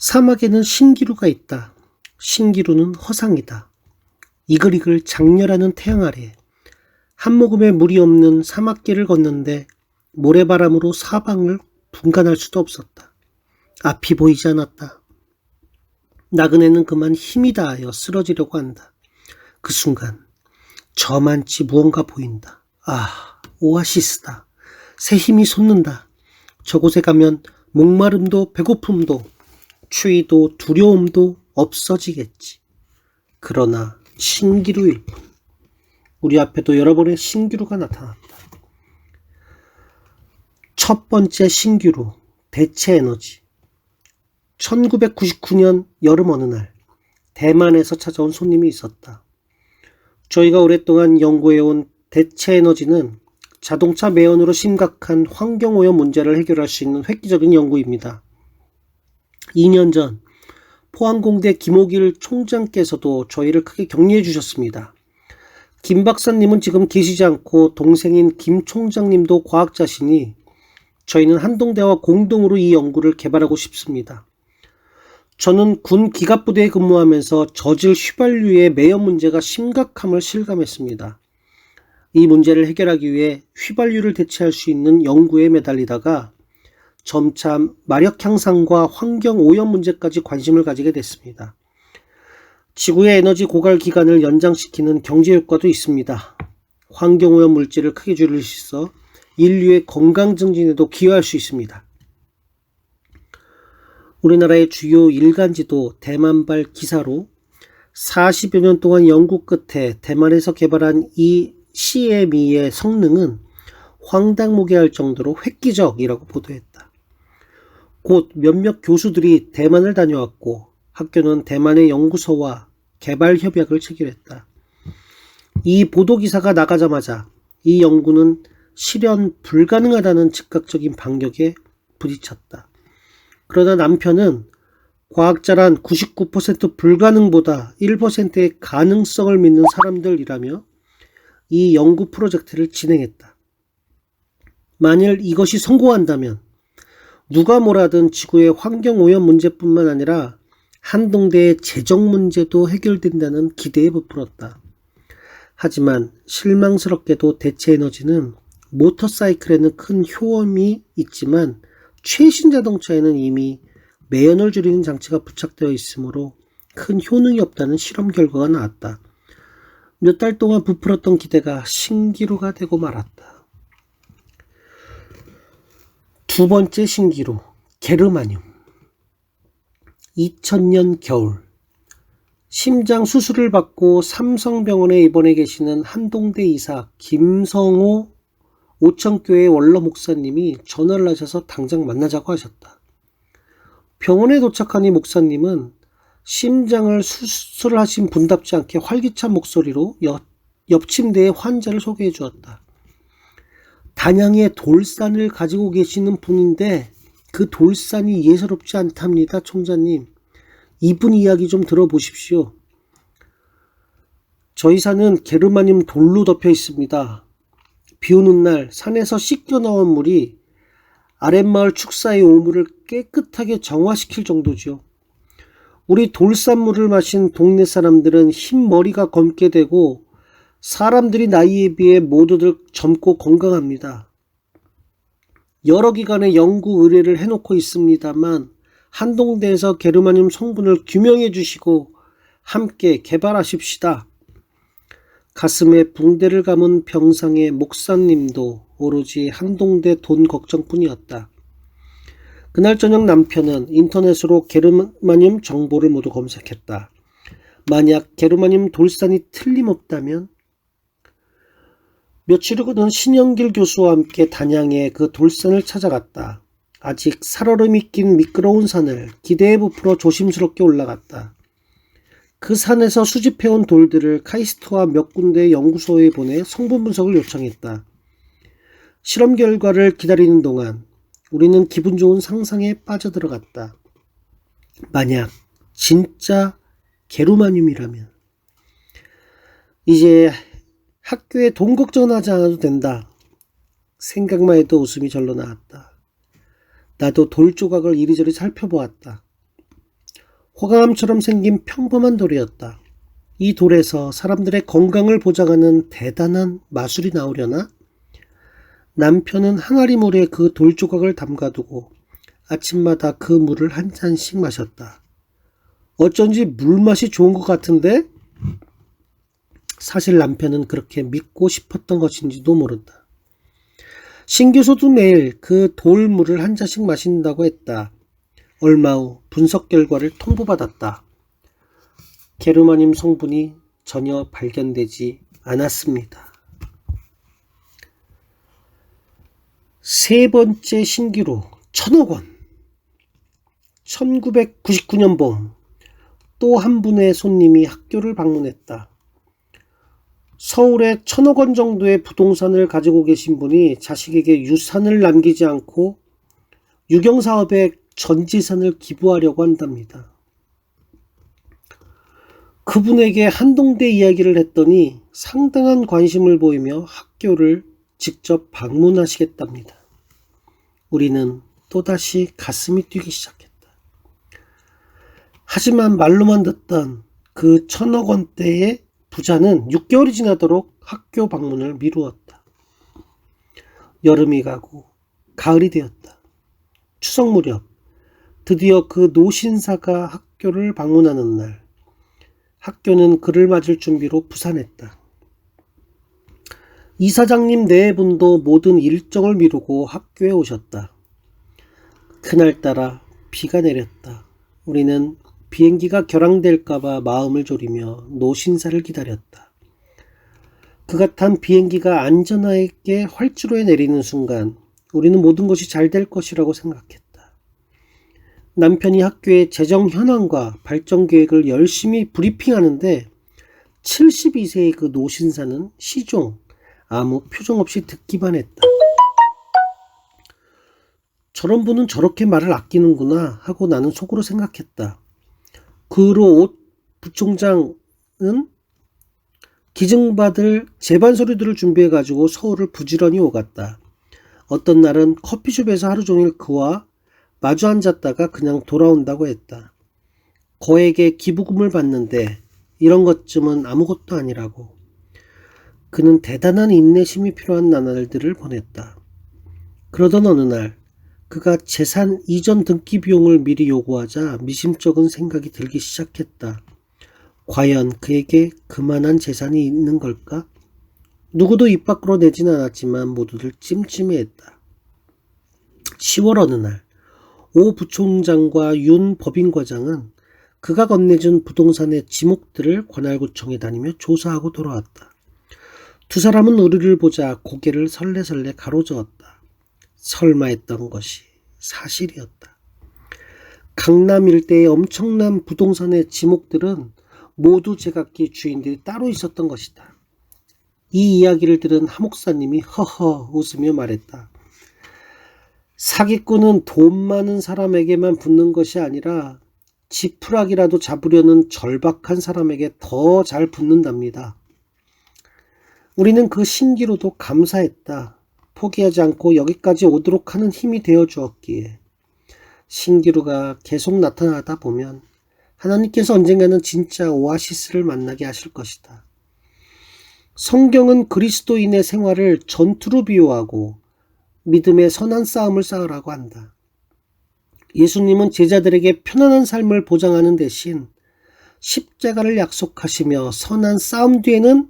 사막에는 신기루가 있다. 신기루는 허상이다. 이글이글 장렬하는 태양 아래 한 모금의 물이 없는 사막길을 걷는데 모래바람으로 사방을 분간할 수도 없었다. 앞이 보이지 않았다. 나그네는 그만 힘이 다하여 쓰러지려고 한다. 그 순간 저만치 무언가 보인다. 아, 오아시스다. 새 힘이 솟는다. 저곳에 가면 목마름도 배고픔도 추위도 두려움도 없어지겠지. 그러나 신기루일 뿐. 우리 앞에도 여러 번의 신기루가 나타났다. 첫 번째 신기루, 대체 에너지. 1999년 여름 어느 날 대만에서 찾아온 손님이 있었다. 저희가 오랫동안 연구해온 대체 에너지는 자동차 매연으로 심각한 환경오염 문제를 해결할 수 있는 획기적인 연구입니다. 2년 전 포항공대 김옥일 총장께서도 저희를 크게 격려해 주셨습니다. 김 박사님은 지금 계시지 않고 동생인 김 총장님도 과학자시니 저희는 한동대와 공동으로 이 연구를 개발하고 싶습니다. 저는 군 기갑부대에 근무하면서 저질 휘발유의 매연 문제가 심각함을 실감했습니다. 이 문제를 해결하기 위해 휘발유를 대체할 수 있는 연구에 매달리다가 점차 마력 향상과 환경 오염 문제까지 관심을 가지게 됐습니다. 지구의 에너지 고갈 기간을 연장시키는 경제 효과도 있습니다. 환경 오염 물질을 크게 줄일 수 있어 인류의 건강 증진에도 기여할 수 있습니다. 우리나라의 주요 일간지도 대만발 기사로 40여 년 동안 연구 끝에 대만에서 개발한 이 CME의 성능은 황당무계할 정도로 획기적이라고 보도했다. 곧 몇몇 교수들이 대만을 다녀왔고 학교는 대만의 연구소와 개발 협약을 체결했다. 이 보도기사가 나가자마자 이 연구는 실현 불가능하다는 즉각적인 반격에 부딪혔다. 그러나 남편은 과학자란 99% 불가능보다 1%의 가능성을 믿는 사람들이라며 이 연구 프로젝트를 진행했다. 만일 이것이 성공한다면 누가 뭐라든 지구의 환경오염 문제뿐만 아니라 한동대의 재정 문제도 해결된다는 기대에 부풀었다. 하지만 실망스럽게도 대체 에너지는 모터사이클에는 큰 효험이 있지만 최신 자동차에는 이미 매연을 줄이는 장치가 부착되어 있으므로 큰 효능이 없다는 실험 결과가 나왔다. 몇 달 동안 부풀었던 기대가 신기루가 되고 말았다. 두 번째 신기루, 게르마늄. 2000년 겨울 심장 수술을 받고 삼성병원에 입원해 계시는 한동대 이사 김성호 오천교회 원로 목사님이 전화를 하셔서 당장 만나자고 하셨다. 병원에 도착하니 목사님은 심장을 수술을 하신 분답지 않게 활기찬 목소리로 옆 침대에 환자를 소개해 주었다. 단양에 돌산을 가지고 계시는 분인데 그 돌산이 예사롭지 않답니다, 총장님. 이분 이야기 좀 들어보십시오. 저희 산은 게르마늄 돌로 덮여 있습니다. 비 오는 날 산에서 씻겨 나온 물이 아랫마을 축사의 오물을 깨끗하게 정화시킬 정도지요. 우리 돌산물을 마신 동네 사람들은 흰머리가 검게 되고 사람들이 나이에 비해 모두들 젊고 건강합니다. 여러 기관에 연구 의뢰를 해놓고 있습니다만 한동대에서 게르마늄 성분을 규명해 주시고 함께 개발하십시다. 가슴에 붕대를 감은 병상의 목사님도 오로지 한동대 돈 걱정뿐이었다. 그날 저녁 남편은 인터넷으로 게르마늄 정보를 모두 검색했다. 만약 게르마늄 돌산이 틀림없다면 며칠 후 그는 신영길 교수와 함께 단양에 그 돌산을 찾아갔다. 아직 살얼음이 낀 미끄러운 산을 기대에 부풀어 조심스럽게 올라갔다. 그 산에서 수집해온 돌들을 카이스트와 몇 군데의 연구소에 보내 성분 분석을 요청했다. 실험 결과를 기다리는 동안 우리는 기분 좋은 상상에 빠져들어갔다. 만약 진짜 게르마늄이라면 이제 학교에 돈 걱정하지 않아도 된다. 생각만 해도 웃음이 절로 나왔다. 나도 돌 조각을 이리저리 살펴보았다. 호감처럼 생긴 평범한 돌이었다. 이 돌에서 사람들의 건강을 보장하는 대단한 마술이 나오려나? 남편은 항아리 물에 그 돌 조각을 담가두고 아침마다 그 물을 한 잔씩 마셨다. 어쩐지 물맛이 좋은 것 같은데? 사실 남편은 그렇게 믿고 싶었던 것인지도 모른다. 신교수도 매일 그 돌물을 한 잔씩 마신다고 했다. 얼마 후 분석 결과를 통보받았다. 게르마늄 성분이 전혀 발견되지 않았습니다. 세 번째 신기루 1,000억 원. 1999년 봄 또 한 분의 손님이 학교를 방문했다. 서울에 1,000억 원 정도의 부동산을 가지고 계신 분이 자식에게 유산을 남기지 않고 유경사업에 전 재산을 기부하려고 한답니다. 그분에게 한동대 이야기를 했더니 상당한 관심을 보이며 학교를 직접 방문하시겠답니다. 우리는 또다시 가슴이 뛰기 시작했다. 하지만 말로만 듣던 그 1,000억 원대의 부자는 6개월이 지나도록 학교 방문을 미루었다. 여름이 가고 가을이 되었다. 추석 무렵 드디어 그 노신사가 학교를 방문하는 날, 학교는 그를 맞을 준비로 부산했다. 이사장님 네 분도 모든 일정을 미루고 학교에 오셨다. 그날따라 비가 내렸다. 우리는 비행기가 결항될까봐 마음을 졸이며 노신사를 기다렸다. 그가 탄 비행기가 안전하게 활주로에 내리는 순간 우리는 모든 것이 잘 될 것이라고 생각했다. 남편이 학교의 재정 현황과 발전 계획을 열심히 브리핑하는데 72세의 그 노신사는 시종, 아무 표정 없이 듣기만 했다. 저런 분은 저렇게 말을 아끼는구나 하고 나는 속으로 생각했다. 그 후로 오 부총장은 기증받을 재반 서류들을 준비해가지고 서울을 부지런히 오갔다. 어떤 날은 커피숍에서 하루 종일 그와 마주 앉았다가 그냥 돌아온다고 했다. 거액의 기부금을 받는데 이런 것쯤은 아무것도 아니라고. 그는 대단한 인내심이 필요한 나날들을 보냈다. 그러던 어느 날 그가 재산 이전 등기 비용을 미리 요구하자 미심쩍은 생각이 들기 시작했다. 과연 그에게 그만한 재산이 있는 걸까? 누구도 입 밖으로 내진 않았지만 모두들 찜찜해했다. 10월 어느 날 오 부총장과 윤 법인과장은 그가 건네준 부동산의 지목들을 관할구청에 다니며 조사하고 돌아왔다. 두 사람은 우리를 보자 고개를 설레설레 가로저었다. 설마 했던 것이 사실이었다. 강남 일대의 엄청난 부동산의 지목들은 모두 제각기 주인들이 따로 있었던 것이다. 이 이야기를 들은 하 목사님이 허허 웃으며 말했다. 사기꾼은 돈 많은 사람에게만 붙는 것이 아니라 지푸라기라도 잡으려는 절박한 사람에게 더 잘 붙는답니다. 우리는 그 신기루도 감사했다. 포기하지 않고 여기까지 오도록 하는 힘이 되어 주었기에. 신기루가 계속 나타나다 보면 하나님께서 언젠가는 진짜 오아시스를 만나게 하실 것이다. 성경은 그리스도인의 생활을 전투로 비유하고 믿음의 선한 싸움을 싸우라고 한다. 예수님은 제자들에게 편안한 삶을 보장하는 대신 십자가를 약속하시며 선한 싸움 뒤에는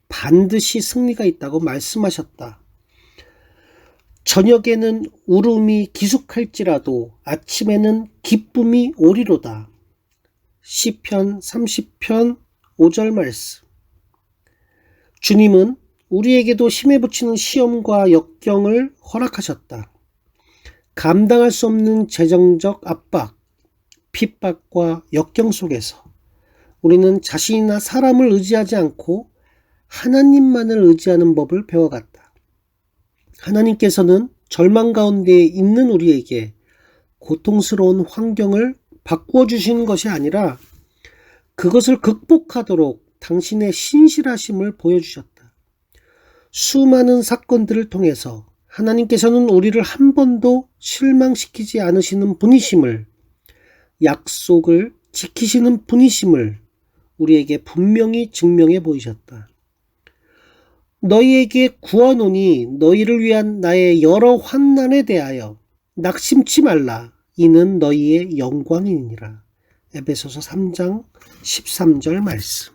반드시 승리가 있다고 말씀하셨다. 저녁에는 울음이 기숙할지라도 아침에는 기쁨이 오리로다. 시편 30편 5절 말씀. 주님은 우리에게도 힘에 부치는 시험과 역경을 허락하셨다. 감당할 수 없는 재정적 압박, 핍박과 역경 속에서 우리는 자신이나 사람을 의지하지 않고 하나님만을 의지하는 법을 배워갔다. 하나님께서는 절망 가운데 있는 우리에게 고통스러운 환경을 바꾸어 주시는 것이 아니라 그것을 극복하도록 당신의 신실하심을 보여주셨다. 수많은 사건들을 통해서 하나님께서는 우리를 한 번도 실망시키지 않으시는 분이심을, 약속을 지키시는 분이심을 우리에게 분명히 증명해 보이셨다. 너희에게 구하노니 너희를 위한 나의 여러 환난에 대하여 낙심치 말라. 이는 너희의 영광이니라. 에베소서 3장 13절 말씀.